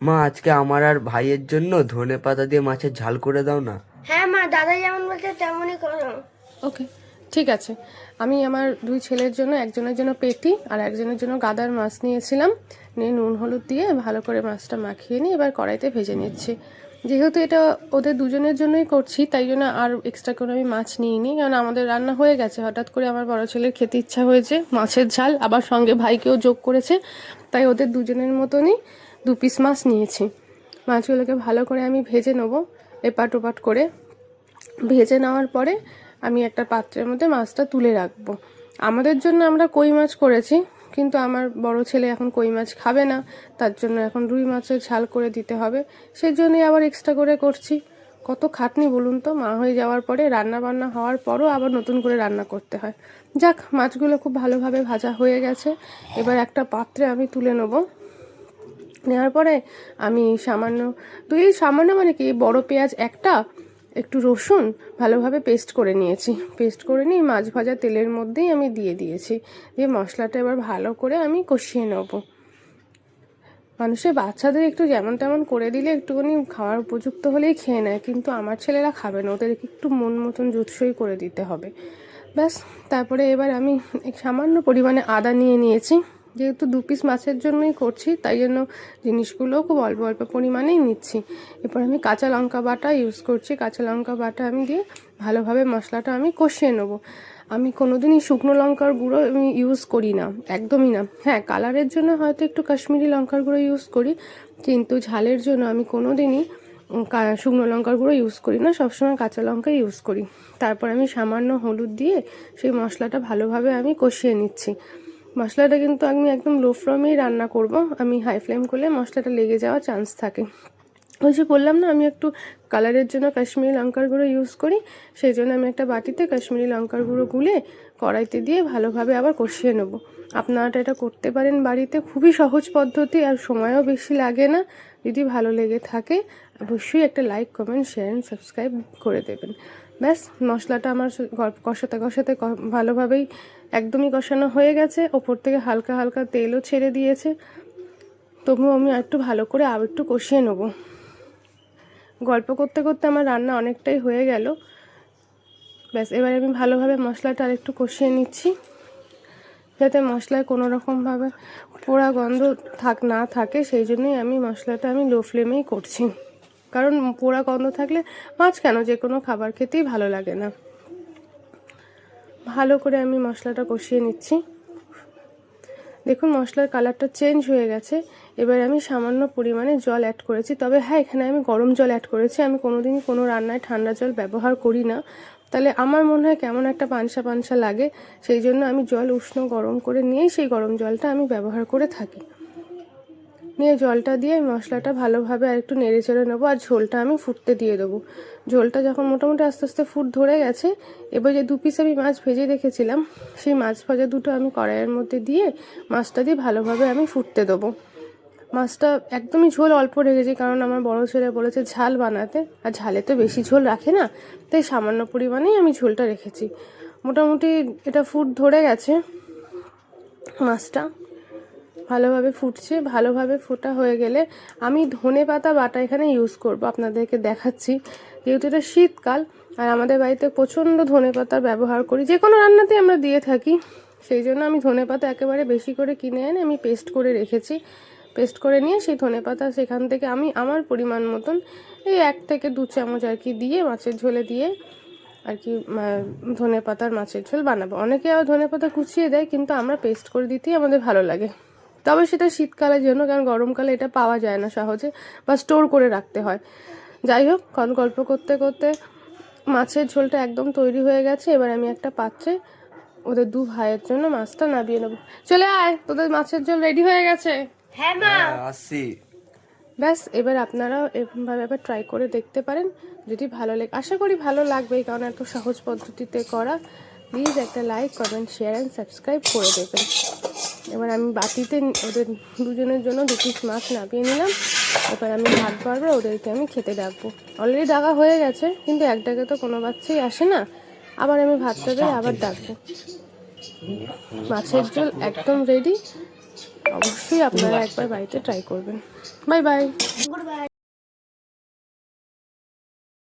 মা, আজকে আমার আর ভাইয়ের জন্য ধনেপাতা দিয়ে মাছের ঝাল করে দাও না। হ্যাঁ মা, দাদা যেমন বলছে তেমনই করো। ওকে, ঠিক আছে। আমি আমার দুই ছেলের জন্য, একজনের জন্য পেটি আর একজনের জন্য গাদার মাছ নিয়েছিলাম। নিয়ে নুন হলুদ দিয়ে ভালো করে মাছটা মাখিয়ে নিয়ে এবার কড়াইতে ভেজে নিচ্ছি। যেহেতু এটা ওদের দুজনের জন্যই করছি, তাই জন্য আর এক্সট্রা করে আমি মাছ নিইনি, কারণ আমাদের রান্না হয়ে গেছে। হঠাৎ করে আমার বড় ছেলের খেতে ইচ্ছা হয়েছে মাছের ঝাল, আবার সঙ্গে ভাইকেও যোগ করেছে, তাই ওদের দুজনের মতনই 2 পিস মাছ নিয়েছি। মাছগুলোকে ভালো করে আমি ভেজে নেবো, এপাট ওপাট করে। ভেজে নেওয়ার পরে আমি একটা পাত্রের মধ্যে মাছটা তুলে রাখবো। আমাদের জন্য আমরা কই মাছ করেছি, কিন্তু আমার বড় ছেলে এখন কই মাছ খাবে না, তার জন্য এখন রুই মাছের ঝাল করে দিতে হবে। সেই জন্যই আবার এক্সট্রা করে করছি। কত খাটনি বলুন তো, মা হয়ে যাওয়ার পরে রান্না বান্না হওয়ার পরও আবার নতুন করে রান্না করতে হয়। যাক, মাছগুলো খুব ভালোভাবে ভাজা হয়ে গেছে। এবার একটা পাত্রে আমি তুলে নেবো। নেওয়ার পরে আমি সামান্য মানে কি, বড় পেঁয়াজ একটা, একটু রসুন ভালোভাবে পেস্ট করে নিয়েছি। পেস্ট করে নিয়ে মাছ ভাজা তেলের মধ্যেই আমি দিয়ে দিয়েছি। দিয়ে মশলাটা এবার ভালো করে আমি কষিয়ে নেব। মানুষের বাচ্চাদের একটু যেমন তেমন করে দিলে একটুখানি খাওয়ার উপযুক্ত হলেই খেয়ে নেয়, কিন্তু আমার ছেলেরা খাবে না, ওদেরকে একটু মন মতন জুৎসই করে দিতে হবে। ব্যাস, তারপরে এবার আমি সামান্য পরিমাণে আদা নিয়ে নিয়েছি। যেহেতু 2 পিস মাছের জন্যই করছি, তাই জন্য জিনিসগুলোও খুব অল্প অল্প পরিমাণেই নিচ্ছি। এরপর আমি কাঁচা লঙ্কা বাটা ইউজ করছি। কাঁচা লঙ্কা বাটা আমি দিয়ে ভালোভাবে মশলাটা আমি কষিয়ে নেব। আমি কোনোদিনই শুকনো লঙ্কার গুঁড়ো আমি ইউজ করি না, একদমই না। হ্যাঁ, কালারের জন্য হয়তো একটু কাশ্মীরি লঙ্কার গুঁড়ো ইউজ করি, কিন্তু ঝালের জন্য আমি কোনোদিনই শুকনো লঙ্কার গুঁড়ো ইউজ করি না, সবসময় কাঁচা লঙ্কা ইউজ করি। তারপর আমি সামান্য হলুদ দিয়ে সেই মশলাটা ভালোভাবে আমি কষিয়ে নিচ্ছি। মশলাটা কিন্তু আমি একদম লো ফ্লেমেই রান্না করব, আমি হাই ফ্লেম করলে মশলাটা লেগে যাওয়ার চান্স থাকে। ওই যে বললাম না, আমি একটু কালারের জন্য কাশ্মীরি লঙ্কার গুঁড়ো ইউজ করি, সেই জন্য আমি একটা বাটিতে কাশ্মীরি লঙ্কার গুঁড়ো গুলে কড়াইতে দিয়ে ভালোভাবে আবার কষিয়ে নেব। আপনারা এটা করতে পারেন বাড়িতে, খুবই সহজ পদ্ধতি আর সময়ও বেশি লাগে না। যদি ভালো লেগে থাকে অবশ্যই একটা like, comment, share and subscribe করে দেবেন। ব্যাস, মশলাটা আমার কষাতে কষাতে ভালোভাবেই একদমই কষানো হয়ে গেছে। ওপর থেকে হালকা হালকা তেলও ছেড়ে দিয়েছে, তবুও আমি একটু ভালো করে আবার একটু কষিয়ে নেবো। গল্প করতে করতে আমার রান্না অনেকটাই হয়ে গেল। ব্যাস, এবার আমি ভালোভাবে মশলাটা আরেকটু কষিয়ে নিচ্ছি, যাতে মশলায় কোনো রকমভাবে পোড়া গন্ধ না থাকে। সেই জন্যই আমি মশলাটা লো ফ্লেমেই করছি, কারণ পোড়া গন্ধ থাকলে মাছ কেন, যে কোনো খাবার খেতেই ভালো লাগে না। ভালো করে আমি মশলাটা কষিয়ে নিচ্ছি। দেখুন, মশলার কালারটা চেঞ্জ হয়ে গেছে। এবার আমি সামান্য পরিমাণে জল অ্যাড করেছি, তবে হ্যাঁ, এখানে আমি গরম জল অ্যাড করেছি। আমি কোনোদিনই কোনো রান্নায় ঠান্ডা জল ব্যবহার করি না, তাহলে আমার মনে হয় কেমন একটা পানসা পানসা লাগে। সেই জন্য আমি জল উষ্ণ গরম করে নিয়েই সেই গরম জলটা আমি ব্যবহার করে থাকি। নিয়ে জলটা দিয়ে মশলাটা ভালোভাবে আর একটু নেড়ে চেড়ে নেবো, আর ঝোলটা আমি ফুটতে দিয়ে দেবো। ঝোলটা যখন মোটামুটি আস্তে আস্তে ফুট ধরে গেছে, এবার যে 2 পিস আমি মাছ ভেজে রেখেছিলাম, সেই মাছ ভাজা দুটো আমি কড়াইয়ের মধ্যে দিয়ে মাছটা দিয়ে ভালোভাবে আমি ফুটতে দেবো। মাছটা একদমই ঝোল অল্প রেখেছি, কারণ আমার বড় ছেলে বলেছে ঝাল বানাতে, আর ঝালে তো বেশি ঝোল রাখে না, তাই সামান্য পরিমাণেই আমি ঝোলটা রেখেছি। মোটামুটি এটা ফুট ধরে গেছে, মাছটা ভালোভাবে ফুটছে। ভালোভাবে ফোটা হয়ে গেলে আমি ধনেপাতা বাটা এখানে ইউজ করব, আপনাদেরকে দেখাচ্ছি। যেহেতু এটা শীতকাল আর আমাদের বাড়িতে প্রচণ্ড ধনেপাতার ব্যবহার করি, যে কোনো রান্নাতে আমরা দিয়ে থাকি, সেই জন্য আমি ধনেপাতা একেবারে বেশি করে কিনে এনে আমি পেস্ট করে রেখেছি। পেস্ট করে নিয়ে সেই ধনেপাতা সেখান থেকে আমি আমার পরিমাণ মতন এই 1 থেকে 2 চামচ আর কি দিয়ে মাছের ঝোলে দিয়ে আর কি ধনেপাতার মাছের ঝোল বানাবো। অনেকে আবার ধনেপাতা কুচিয়ে দেয়, কিন্তু আমরা পেস্ট করে দিতেই আমাদের ভালো লাগে। তবে সেটা শীতকালের জন্য, কারণ গরমকালে এটা পাওয়া যায় না সহজে, বা স্টোর করে রাখতে হয়। যাই হোক, গল্প করতে করতে মাছের ঝোলটা একদম তৈরি হয়ে গেছে। এবার আমি একটা পাত্রে ওদের 2 ভাইয়ের জন্য মাছটা নামিয়ে নেবো। চলে আয়, তোদের মাছের ঝোল রেডি হয়ে গেছে। হ্যাঁ মা। আসছি। ব্যাস, এবার আপনারাও এরকমভাবে আবার ট্রাই করে দেখতে পারেন। যদি ভালো লাগে, আশা করি ভালো লাগবেই, কারণ এত সহজ পদ্ধতিতে করা। প্লিজ একটা like, comment, share and subscribe করে দেবেন। এবার আমি বাটিতে ওদের দুজনের জন্য 2 পিস মাছ নামিয়ে নিলাম। এবার আমি ভাত বাড়বো, ওদেরকে আমি খেতে ডাকবো। অলরেডি ডাকা হয়ে গেছে, কিন্তু এক ডাকে তো কোনো বাচ্চাই আসে না, আবার আমি ভাতটা দিয়ে আবার ডাকবো। মাছের ঝোল একদম রেডি। অবশ্যই আপনারা একবার বাড়িতে ট্রাই করবেন। Bye bye. Good bye.